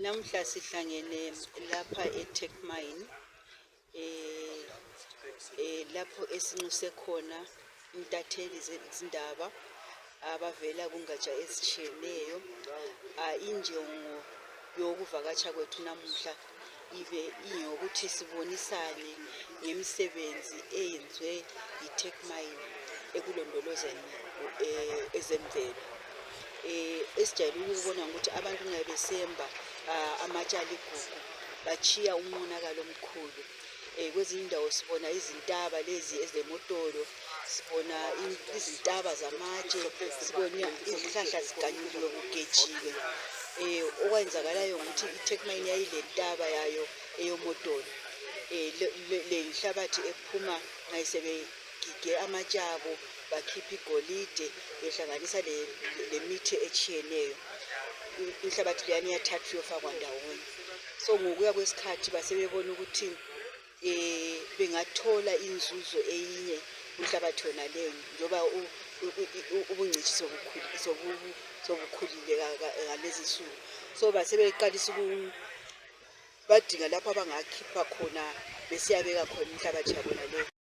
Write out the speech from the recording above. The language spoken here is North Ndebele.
Namhla sihlangene lapha eTechmine lapho esinxuse khona intatheli zezindaba abavela kungatsha ezitshiyeneyo. Injongo yokuvakatsha kwethu namuhla ibe ingokuthi sibonisane ngemisebenzi eyenziwe yiTechmine ekulondolozeni ezemvelo. Esijayele ukubona ukuthi abantu nxa besemba amatshali gugu batshiya umonakalo omkhulu. Kwezinye indawo sibona izintaba lezi ezemotolo, sibona izintaba zamatshe, sibona izihlahla ziganyulwe kugejiwe. Okwenzakalayo ukuthi iTechmine yayilentaba yayo eyomotolo. Le inhlabathi ephuma nxa sebegige amatshe abo bakhipha igolide behlanganisa lemithi etshiyeneyo. Inhlabathi leyana iyathathwa iyofakwa ndawonye. So ngokuya kwesikhathi basebebona ukuthi bengathola inzuzo eyinye inhlabathi yona leyo njoba ubungcitshi sobukhulile ngalezi nsuku. So basebeqalisa badinga lapho abangakhipha khona besiyabeka khona inhlabathi yabo leyo.